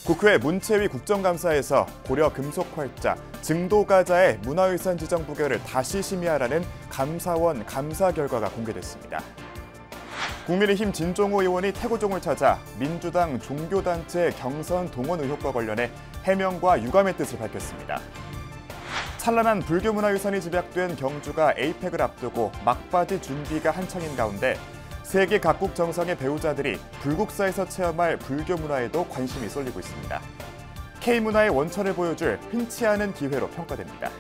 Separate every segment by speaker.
Speaker 1: 국회 문채위 국정감사에서 고려 금속활자, 증도가자의 문화유산 지정 부결을 다시 심의하라는 감사원 감사 결과가 공개됐습니다. 국민의힘 진종호 의원이 태고종을 찾아 민주당 종교단체 경선 동원 의혹과 관련해 해명과 유감의 뜻을 밝혔습니다. 찬란한 불교문화유산이 집약된 경주가 에이펙을 앞두고 막바지 준비가 한창인 가운데 세계 각국 정상의 배우자들이 불국사에서 체험할 불교 문화에도 관심이 쏠리고 있습니다. K문화의 원천을 보여줄 흔치 않은 기회로 평가됩니다.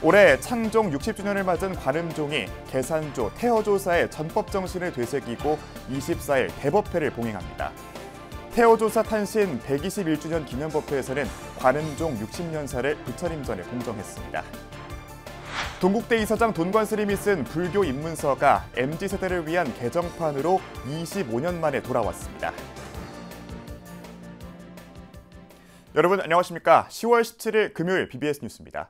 Speaker 1: 올해 창종 60주년을 맞은 관음종이 계산조, 태어조사의 전법 정신을 되새기고 24일 대법회를 봉행합니다. 태어조사 탄신 121주년 기념법회에서는 관음종 60년사를 부처님전에 공정했습니다. 동국대 이사장 돈관스님이 쓴 불교 입문서가 MZ세대를 위한 개정판으로 25년 만에 돌아왔습니다. 여러분 안녕하십니까? 10월 17일 금요일 BBS 뉴스입니다.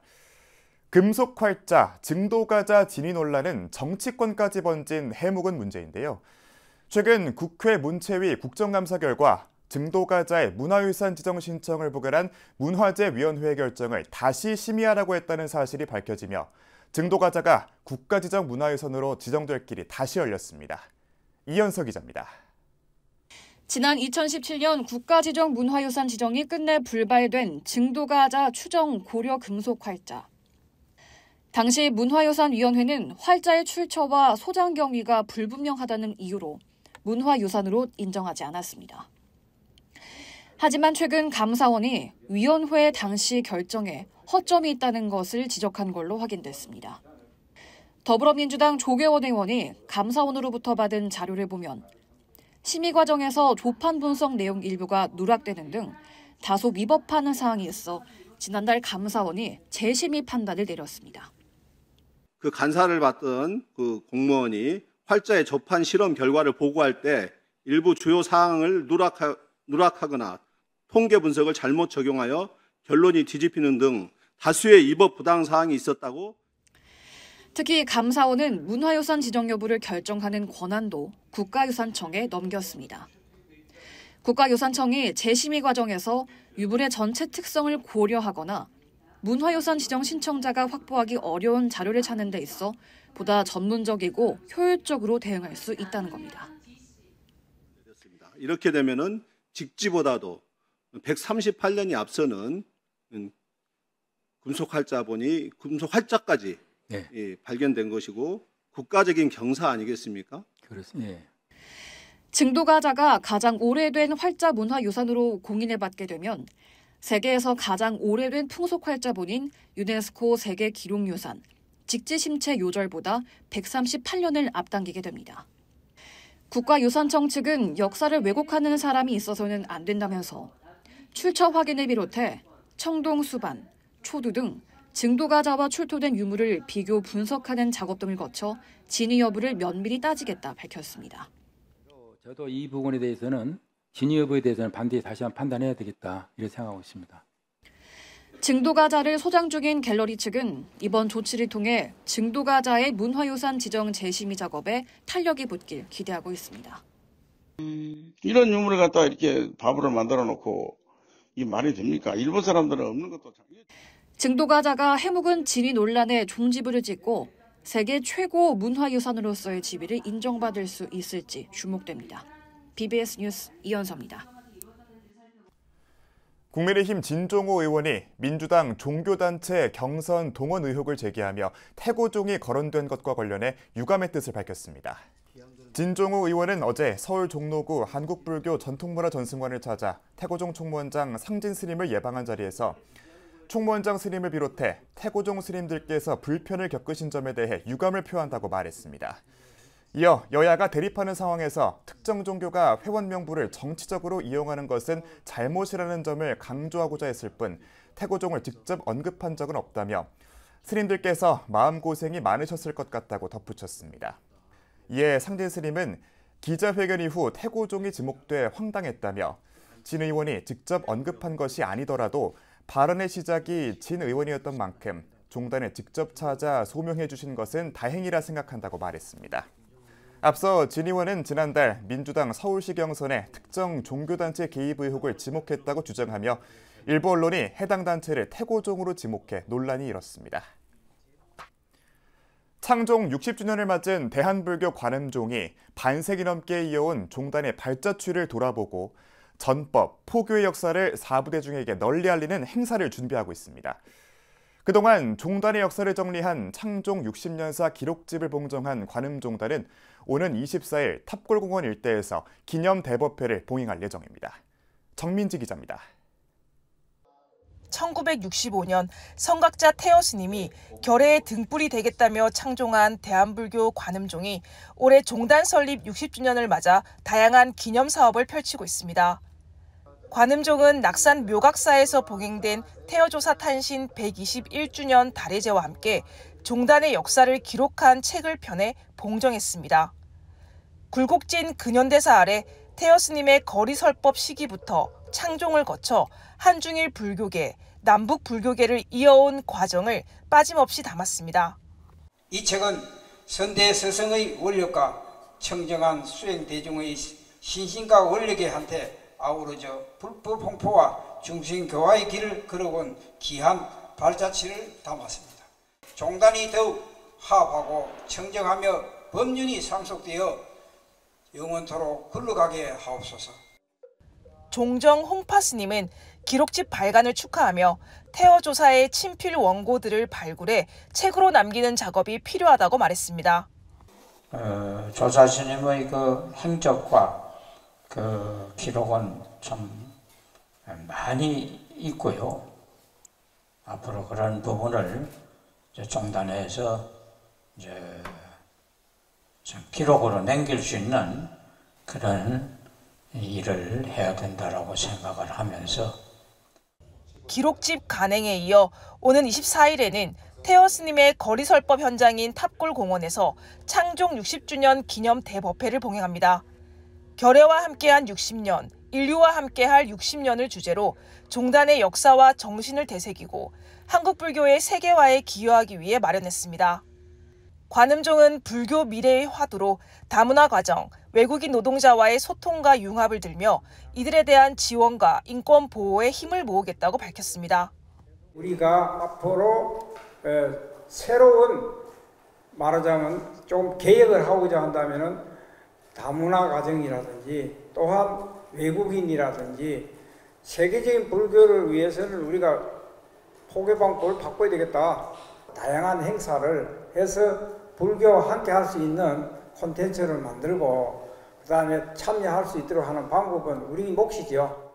Speaker 1: 금속활자, 증도가자 진위 논란은 정치권까지 번진 해묵은 문제인데요. 최근 국회 문채위 국정감사 결과 증도가자의 문화유산 지정 신청을 부결한 문화재위원회의 결정을 다시 심의하라고 했다는 사실이 밝혀지며 증도가자가 국가지정 문화유산으로 지정될 길이 다시 열렸습니다. 이현석 기자입니다.
Speaker 2: 지난 2017년 국가지정 문화유산 지정이 끝내 불발된 증도가자 추정 고려 금속활자. 당시 문화유산위원회는 활자의 출처와 소장 경위가 불분명하다는 이유로 문화유산으로 인정하지 않았습니다. 하지만 최근 감사원이 위원회 당시 결정에 허점이 있다는 것을 지적한 걸로 확인됐습니다. 더불어민주당 조계원 의원이 감사원으로부터 받은 자료를 보면 심의 과정에서 조판 분석 내용 일부가 누락되는 등 다소 위법한 사항이 있어 지난달 감사원이 재심의 판단을 내렸습니다.
Speaker 3: 그 간사를 받던 그 공무원이 활자의 조판 실험 결과를 보고할 때 일부 주요 사항을 누락하거나 통계 분석을 잘못 적용하여 결론이 뒤집히는 등 다수의 위법 부당 사항이 있었다고.
Speaker 2: 특히 감사원은 문화유산 지정 여부를 결정하는 권한도 국가유산청에 넘겼습니다. 국가유산청이 재심의 과정에서 유물의 전체 특성을 고려하거나 문화유산 지정 신청자가 확보하기 어려운 자료를 찾는 데 있어 보다 전문적이고 효율적으로 대응할 수 있다는 겁니다.
Speaker 3: 이렇게 되면은 직지보다도 138년이 앞서는 금속활자본이 금속활자까지 발견된 것이고 국가적인 경사 아니겠습니까?
Speaker 4: 그렇습니다.
Speaker 2: 증도가자가 가장 오래된 활자 문화유산으로 공인을 받게 되면 세계에서 가장 오래된 풍속활자본인 유네스코 세계기록유산, 직지심체 요절보다 138년을 앞당기게 됩니다. 국가유산청 측은 역사를 왜곡하는 사람이 있어서는 안 된다면서 출처 확인을 비롯해 청동 수반, 초두 등 증도가자와 출토된 유물을 비교 분석하는 작업 등을 거쳐 진위 여부를 면밀히 따지겠다 밝혔습니다.
Speaker 4: 저도 이 부분에 대해서는 진위 여부에 대해서는 반드시 다시 한번 판단해야 되겠다 이렇게 생각하고 있습니다.
Speaker 2: 증도가자를 소장 중인 갤러리 측은 이번 조치를 통해 증도가자의 문화유산 지정 재심의 작업에 탄력이 붙길 기대하고 있습니다.
Speaker 5: 이런 유물을 갖다가 이렇게 바보를 만들어 놓고 이 말이 됩니까? 일본 사람들은 없는 것도 참.
Speaker 2: 증도가자가 해묵은 진위 논란에 종지부를 찍고 세계 최고 문화유산으로서의 지위를 인정받을 수 있을지 주목됩니다. BBS 뉴스 이현서입니다.
Speaker 1: 국민의힘 진종호 의원이 민주당 종교단체 경선 동원 의혹을 제기하며 태고종이 거론된 것과 관련해 유감의 뜻을 밝혔습니다. 진종호 의원은 어제 서울 종로구 한국불교 전통문화 전승관을 찾아 태고종 총무원장 상진 스님을 예방한 자리에서 총무원장 스님을 비롯해 태고종 스님들께서 불편을 겪으신 점에 대해 유감을 표한다고 말했습니다. 이어 여야가 대립하는 상황에서 특정 종교가 회원 명부를 정치적으로 이용하는 것은 잘못이라는 점을 강조하고자 했을 뿐 태고종을 직접 언급한 적은 없다며 스님들께서 마음고생이 많으셨을 것 같다고 덧붙였습니다. 이에 상진 스님은 기자회견 이후 태고종이 지목돼 황당했다며 진 의원이 직접 언급한 것이 아니더라도 발언의 시작이 진 의원이었던 만큼 종단을 직접 찾아 소명해 주신 것은 다행이라 생각한다고 말했습니다. 앞서 진 의원은 지난달 민주당 서울시 경선에 특정 종교단체 개입 의혹을 지목했다고 주장하며 일부 언론이 해당 단체를 태고종으로 지목해 논란이 일었습니다. 창종 60주년을 맞은 대한불교 관음종이 반세기 넘게 이어온 종단의 발자취를 돌아보고 전법, 포교의 역사를 사부대중에게 널리 알리는 행사를 준비하고 있습니다. 그동안 종단의 역사를 정리한 창종 60년사 기록집을 봉정한 관음종단은 오는 24일 탑골공원 일대에서 기념 대법회를 봉행할 예정입니다. 정민지 기자입니다.
Speaker 6: 1965년 성각자 태어 스님이 결의의 등불이 되겠다며 창종한 대한불교 관음종이 올해 종단 설립 60주년을 맞아 다양한 기념 사업을 펼치고 있습니다. 관음종은 낙산 묘각사에서 봉행된 태어조사 탄신 121주년 달해제와 함께 종단의 역사를 기록한 책을 펴내 봉정했습니다. 굴곡진 근현대사 아래 태어 스님의 거리설법 시기부터 창종을 거쳐 한중일 불교계, 남북 불교계를 이어온 과정을 빠짐없이 담았습니다.
Speaker 7: 이 책은 선대 서성의 원력과 청정한 수행 대중의 신신과 원력에 한테 아우러져 불법 홍포와 중심 교화의 길을 걸어온 귀한 발자취를 담았습니다. 종단이 더욱 화합하고 청정하며 법륜이 상속되어 영원토록 흘러가게 하옵소서.
Speaker 6: 종정 홍파 스님은 기록집 발간을 축하하며 태어조사의 친필 원고들을 발굴해 책으로 남기는 작업이 필요하다고 말했습니다.
Speaker 8: 조사 스님의 그 행적과 그 기록은 참 많이 있고요. 앞으로 그런 부분을 종단에서 좀 기록으로 남길 수 있는 그런 일을 해야 된다라고 생각을 하면서
Speaker 6: 기록집 간행에 이어 오는 24일에는 태어 스님의 거리설법 현장인 탑골공원에서 창종 60주년 기념 대법회를 봉행합니다. 결의와 함께한 60년, 인류와 함께할 60년을 주제로 종단의 역사와 정신을 되새기고 한국 불교의 세계화에 기여하기 위해 마련했습니다. 관음종은 불교 미래의 화두로 다문화 과정, 외국인 노동자와의 소통과 융합을 들며 이들에 대한 지원과 인권 보호에 힘을 모으겠다고 밝혔습니다.
Speaker 9: 우리가 앞으로 새로운 말하자면 좀 개혁을 하고자 한다면은 다문화 가정이라든지 또한 외국인이라든지 세계적인 불교를 위해서는 우리가 포교방법을 바꿔야 되겠다. 다양한 행사를 해서 불교와 함께 할 수 있는 콘텐츠를 만들고 그다음에 참여할 수 있도록 하는 방법은 우리 몫이죠.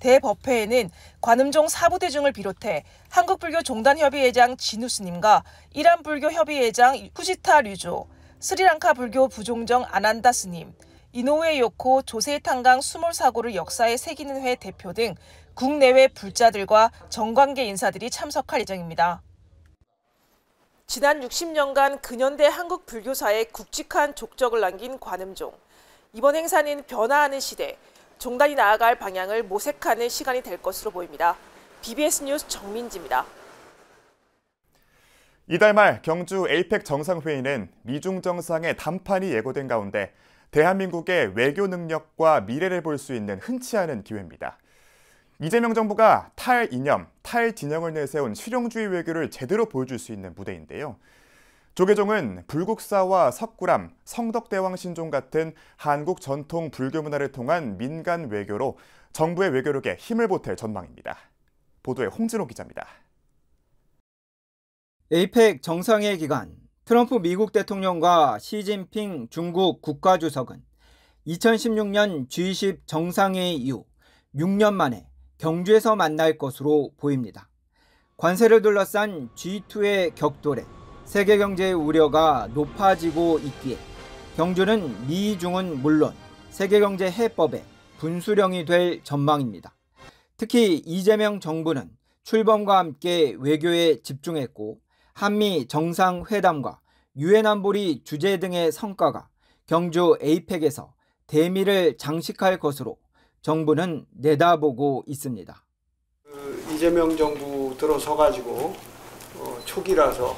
Speaker 6: 대법회에는 관음종 사부대중을 비롯해 한국불교종단협의회장 진우 스님과 이란불교협의회장 후지타 류조, 스리랑카 불교 부종정 아난다 스님, 이노우에 요코 조세탄강 수몰 사고를 역사에 새기는 회 대표 등 국내외 불자들과 정관계 인사들이 참석할 예정입니다. 지난 60년간 근현대 한국 불교사에 굵직한 족적을 남긴 관음종. 이번 행사는 변화하는 시대, 종단이 나아갈 방향을 모색하는 시간이 될 것으로 보입니다. BBS 뉴스 정민지입니다.
Speaker 1: 이달 말 경주 에이펙 정상회의는 미중 정상의 담판이 예고된 가운데 대한민국의 외교 능력과 미래를 볼 수 있는 흔치 않은 기회입니다. 이재명 정부가 탈이념, 탈진영을 내세운 실용주의 외교를 제대로 보여줄 수 있는 무대인데요. 조계종은 불국사와 석굴암, 성덕대왕 신종 같은 한국 전통 불교 문화를 통한 민간 외교로 정부의 외교력에 힘을 보탤 전망입니다. 보도에 홍진호 기자입니다.
Speaker 10: 에이펙 정상회의 기간 트럼프 미국 대통령과 시진핑 중국 국가주석은 2016년 G20 정상회의 이후 6년 만에 경주에서 만날 것으로 보입니다. 관세를 둘러싼 G2의 격돌에 세계 경제의 우려가 높아지고 있기에 경주는 미중은 물론 세계 경제 해법의 분수령이 될 전망입니다. 특히 이재명 정부는 출범과 함께 외교에 집중했고 한미 정상회담과 유엔 안보리 주재 등의 성과가 경주 에이펙에서 대미를 장식할 것으로 정부는 내다보고 있습니다.
Speaker 11: 이재명 정부 들어서가지고 초기라서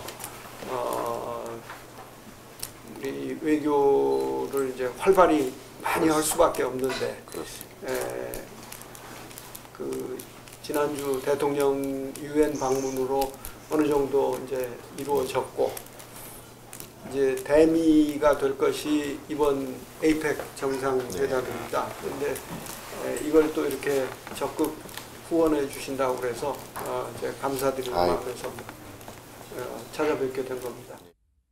Speaker 11: 우리 외교 이제 활발히 많이 할 수밖에 없는데, 그 지난주 대통령 유엔 방문으로 어느 정도 이제 이루어졌고, 이제 대미가 될 것이 이번 에이펙 정상회담입니다. 그런데 이걸 또 이렇게 적극 후원해 주신다고 그래서 이제 감사드리는 마음에서 찾아뵙게 된 겁니다.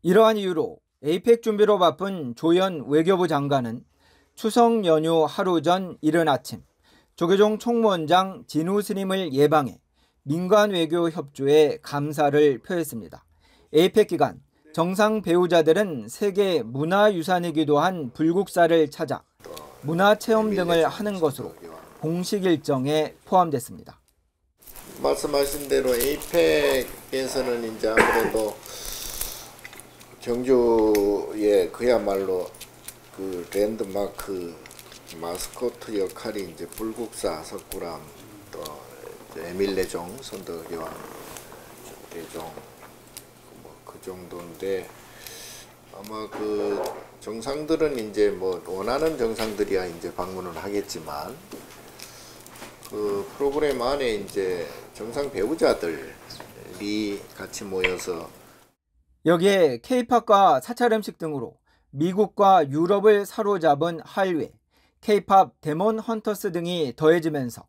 Speaker 10: 이러한 이유로 에이펙 준비로 바쁜 조현 외교부 장관은 추석 연휴 하루 전 이른 아침 조계종 총무원장 진우 스님을 예방해 민간 외교 협조에 감사를 표했습니다. 에이펙 기간 정상 배우자들은 세계 문화유산이기도 한 불국사를 찾아 문화체험 등을 하는 것으로 공식 일정에 포함됐습니다.
Speaker 12: 말씀하신 대로 에이펙에서는 이제 아무래도 경주의 그야말로 그 랜드마크 마스코트 역할이 이제 불국사 석굴암, 또 에밀레종 선덕여왕 대종 뭐 그 정도인데, 아마 그 정상들은 이제 뭐 원하는 정상들이야 이제 방문을 하겠지만, 그 프로그램 안에 이제 정상 배우자들이 같이 모여서
Speaker 10: 여기에 K-팝과 사찰 음식 등으로 미국과 유럽을 사로잡은 한류에 K-팝 데몬 헌터스 등이 더해지면서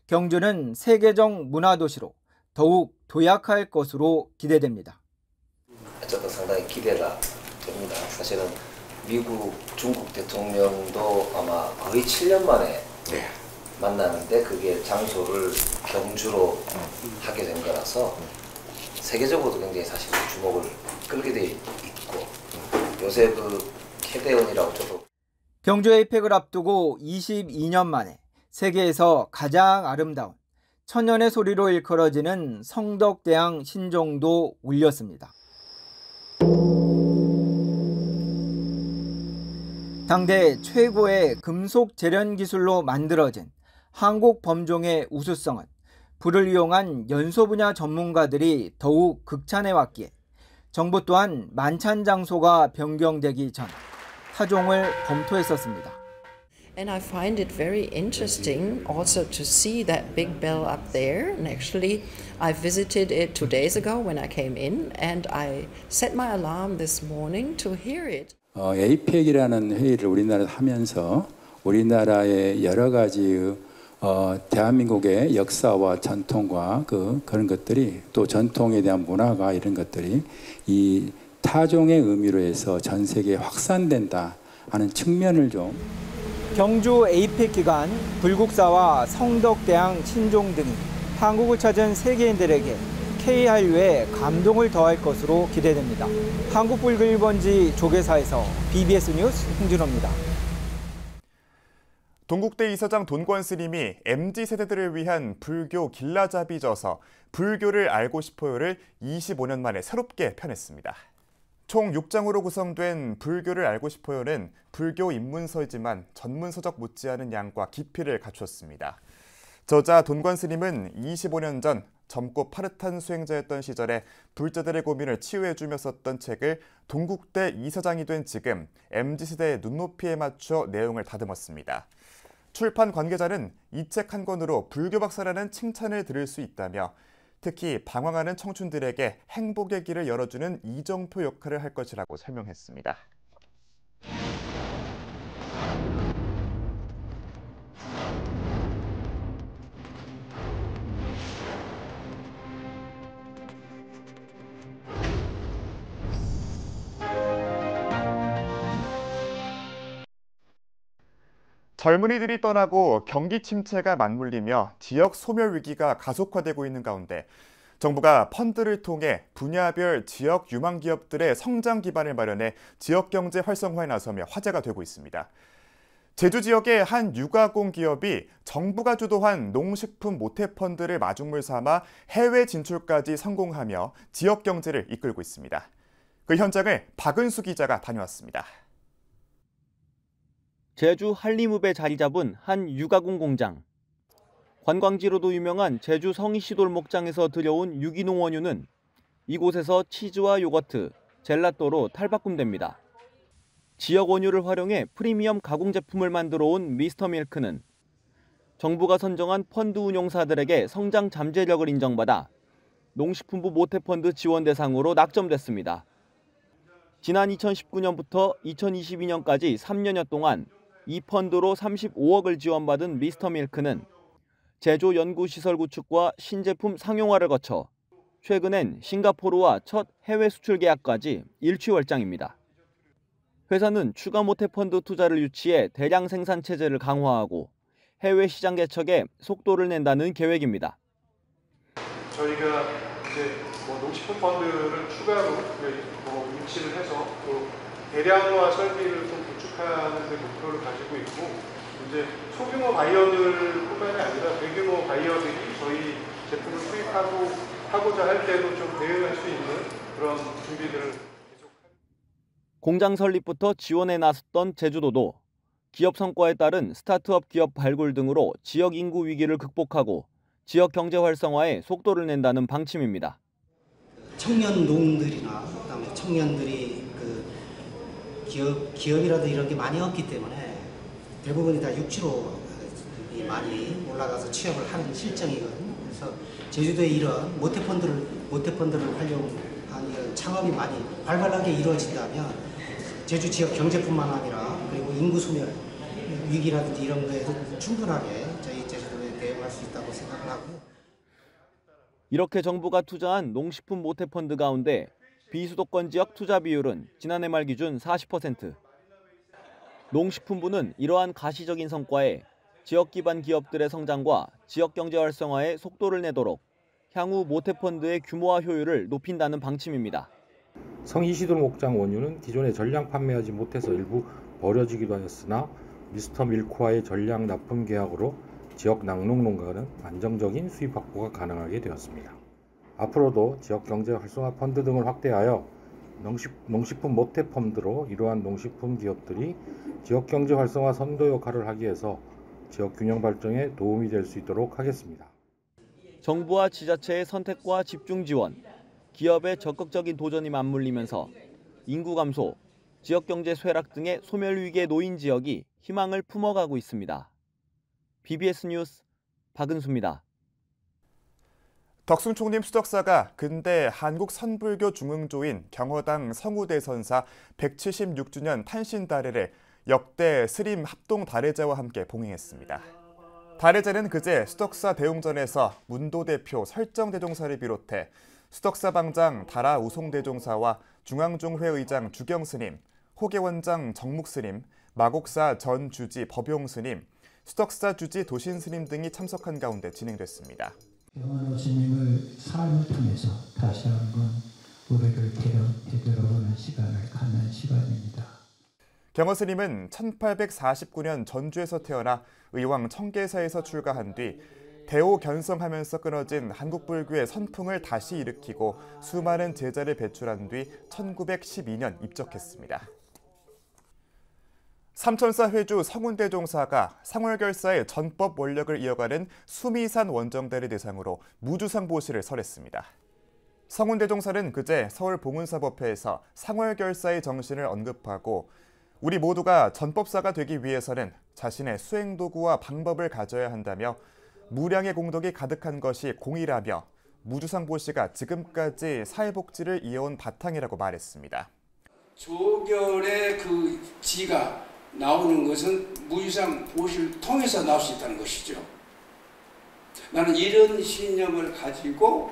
Speaker 10: 경주는 세계적 문화도시로 더욱 도약할 것으로 기대됩니다.
Speaker 13: 저도 상당히 기대가 됩니다. 사실은 미국, 중국 대통령도 아마 거의 7년 만에 만나는데 그게 장소를 경주로 하게 된 거라서 세계적으로도 굉장히 사실 주목을 끌게 돼 있고, 요새 그 캐대언이라고 저도
Speaker 10: 경주 에이펙을 앞두고 22년 만에 세계에서 가장 아름다운 천년의 소리로 일컬어지는 성덕대왕 신종도 울렸습니다. 당대 최고의 금속 재련 기술로 만들어진 한국 범종의 우수성은 불을 이용한 연소 분야 전문가들이 더욱 극찬해왔기에 정부 또한 만찬 장소가 변경되기 전 타종을 검토했었습니다.
Speaker 14: And I find it very interesting also to see that big bell up there. And actually, I visited it 2 days ago when I came in, and I set my alarm this morning to hear it.
Speaker 4: 에이펙이라는 회의를 우리나라에서 하면서 우리나라의 여러 가지 대한민국의 역사와 전통과 그런 것들이, 또 전통에 대한 문화가, 이런 것들이 이 타종의 의미로 해서 전 세계에 확산된다 하는 측면을 좀.
Speaker 10: 경주 에이펙 기간 불국사와 성덕대왕 신종 등이 한국을 찾은 세계인들에게 K한류에 감동을 더할 것으로 기대됩니다. 한국불교 1번지 조계사에서 BBS 뉴스 홍진호입니다.
Speaker 1: 동국대 이사장 돈권 스님이 MZ세대들을 위한 불교 길라잡이 저서 불교를 알고 싶어요를 25년 만에 새롭게 펴냈습니다. 총 6장으로 구성된 불교를 알고 싶어요는 불교 입문서이지만 전문서적 못지않은 양과 깊이를 갖추었습니다. 저자 돈권 스님은 25년 전 젊고 파릇한 수행자였던 시절에 불자들의 고민을 치유해주며 썼던 책을 동국대 이사장이 된 지금 MZ세대의 눈높이에 맞춰 내용을 다듬었습니다. 출판 관계자는 이 책 한 권으로 불교 박사라는 칭찬을 들을 수 있다며 특히 방황하는 청춘들에게 행복의 길을 열어주는 이정표 역할을 할 것이라고 설명했습니다. 젊은이들이 떠나고 경기 침체가 맞물리며 지역 소멸 위기가 가속화되고 있는 가운데 정부가 펀드를 통해 분야별 지역 유망 기업들의 성장 기반을 마련해 지역 경제 활성화에 나서며 화제가 되고 있습니다. 제주 지역의 한 유가공 기업이 정부가 주도한 농식품 모태 펀드를 마중물 삼아 해외 진출까지 성공하며 지역 경제를 이끌고 있습니다. 그 현장을 박은수 기자가 다녀왔습니다.
Speaker 15: 제주 한림읍에 자리 잡은 한 유가공 공장. 관광지로도 유명한 제주 성이시 돌목장에서 들여온 유기농 원유는 이곳에서 치즈와 요거트, 젤라또로 탈바꿈됩니다. 지역 원유를 활용해 프리미엄 가공 제품을 만들어 온 미스터밀크는 정부가 선정한 펀드 운용사들에게 성장 잠재력을 인정받아 농식품부 모태펀드 지원 대상으로 낙점됐습니다. 지난 2019년부터 2022년까지 3년여 동안 이 펀드로 35억을 지원받은 미스터밀크는 제조 연구시설 구축과 신제품 상용화를 거쳐 최근엔 싱가포르와 첫 해외 수출 계약까지 일취월장입니다. 회사는 추가 모태펀드 투자를 유치해 대량 생산 체제를 강화하고 해외 시장 개척에 속도를 낸다는 계획입니다.
Speaker 16: 저희가 이제 농식품 펀드를 추가로 유치를 해서 또 대량화 설비를 좀 구축하는 데 목표를 가지고 있고, 이제 소규모 바이어들뿐만이 아니라 대규모 바이어들이 저희 제품을 수입하고자 할 때도 좀 대응할 수 있는 그런 준비들을
Speaker 15: 공장 설립부터 지원에 나섰던 제주도도 기업 성과에 따른 스타트업 기업 발굴 등으로 지역 인구 위기를 극복하고 지역 경제 활성화에 속도를 낸다는 방침입니다.
Speaker 17: 청년 농들이나 그다음에 청년들이 그 기업이라도 이런 게 많이 없기 때문에 대부분이 다 육지로 많이 올라가서 취업을 하는 실정이거든요. 그래서 제주도에 이런 모태펀드를 활용한 이런 창업이 많이 활발하게 이루어진다면 제주 지역 경제뿐만 아니라 그리고 인구 소멸 위기라든지 이런 거에도 충분하게 저희 제주도에 대응할 수 있다고 생각을 하고요.
Speaker 15: 이렇게 정부가 투자한 농식품 모태펀드 가운데 비수도권 지역 투자 비율은 지난해 말 기준 40%. 농식품부는 이러한 가시적인 성과에 지역 기반 기업들의 성장과 지역 경제 활성화에 속도를 내도록 향후 모태펀드의 규모와 효율을 높인다는 방침입니다.
Speaker 18: 성이시돌 목장 원유는 기존에 전량 판매하지 못해서 일부 버려지기도 하였으나 미스터밀크와의 전량 납품 계약으로 지역 낙농농가는 안정적인 수입 확보가 가능하게 되었습니다. 앞으로도 지역 경제 활성화 펀드 등을 확대하여 농식품 모태펀드로 이러한 농식품 기업들이 지역 경제 활성화 선도 역할을 하기 위해서 지역 균형 발전에 도움이 될 수 있도록 하겠습니다.
Speaker 15: 정부와 지자체의 선택과 집중 지원, 기업의 적극적인 도전이 맞물리면서 인구 감소, 지역 경제 쇠락 등의 소멸 위기에 놓인 지역이 희망을 품어가고 있습니다. BBS 뉴스 박은수입니다.
Speaker 1: 덕순 총림 수덕사가 근대 한국 선불교 중흥조인 경허당 성우대선사 176주년 탄신다래를 역대 스림 합동 다래제와 함께 봉행했습니다. 다래제는 그제 수덕사 대웅전에서 문도 대표 설정대종사를 비롯해 수덕사 방장 다라 우송대종사와 중앙종회 의장 주경스님, 호계원장 정묵스님, 마곡사 전 주지 법용스님, 수덕사 주지 도신스님 등이 참석한 가운데 진행됐습니다.
Speaker 19: 영원호 스님을 삶을 통해서 다시 한번 우리를 되돌아보는 시간을 갖는 시간입니다.
Speaker 1: 경허 스님은 1849년 전주에서 태어나 의왕 청계사에서 출가한 뒤 대오 견성하면서 끊어진 한국불교의 선풍을 다시 일으키고 수많은 제자를 배출한 뒤 1912년 입적했습니다. 삼천사 회주 성운대종사가 상월결사의 전법 원력을 이어가는 수미산 원정대를 대상으로 무주상 보시를 설했습니다. 성운대종사는 그제 서울 봉은사법회에서 상월결사의 정신을 언급하고 우리 모두가 전법사가 되기 위해서는 자신의 수행도구와 방법을 가져야 한다며 무량의 공덕이 가득한 것이 공이라며 무주상 보시가 지금까지 사회복지를 이어온 바탕이라고 말했습니다.
Speaker 20: 조결의 그 지가 나오는 것은 무주상 보시를 통해서 나올 수 있다는 것이죠. 나는 이런 신념을 가지고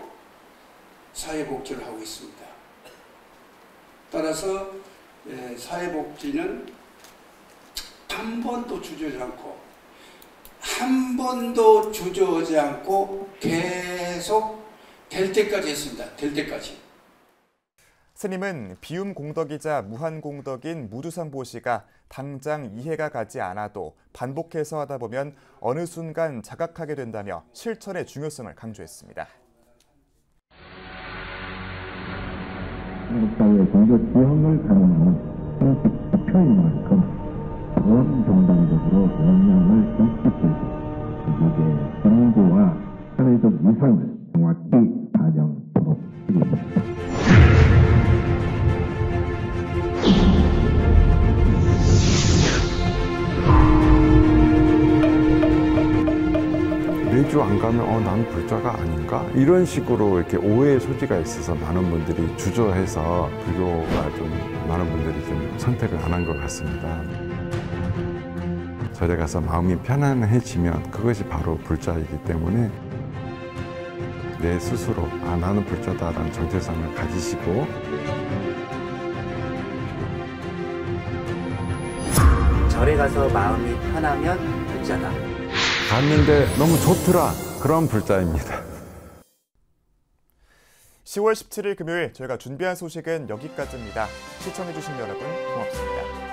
Speaker 20: 사회복지를 하고 있습니다. 따라서 사회복지는 한 번도 주저하지 않고 계속 될 때까지 했습니다. 될 때까지.
Speaker 1: 스님은 비움공덕이자 무한공덕인 무주상보시가 당장 이해가 가지 않아도 반복해서 하다 보면 어느 순간 자각하게 된다며 실천의 중요성을 강조했습니다.
Speaker 21: 한국 사회의 종교 지형을 가르는 형식 표인 만큼 전 정당적으로 영향을 미치고 미국의 정부와 사회적 이상을 정확히 반영토록 하겠습니다.
Speaker 3: 주 안 가면 나는 불자가 아닌가? 이런 식으로 이렇게 오해의 소지가 있어서 많은 분들이 주저해서 불교가 좀 많은 분들이 좀 선택을 안 한 것 같습니다. 절에 가서 마음이 편안해지면 그것이 바로 불자이기 때문에 내 스스로 나는 불자다라는 정체성을 가지시고
Speaker 22: 절에 가서 마음이 편하면 불자다.
Speaker 3: 갔는데 너무 좋더라. 그런 불자입니다.
Speaker 1: 10월 17일 금요일 저희가 준비한 소식은 여기까지입니다. 시청해주신 여러분 고맙습니다.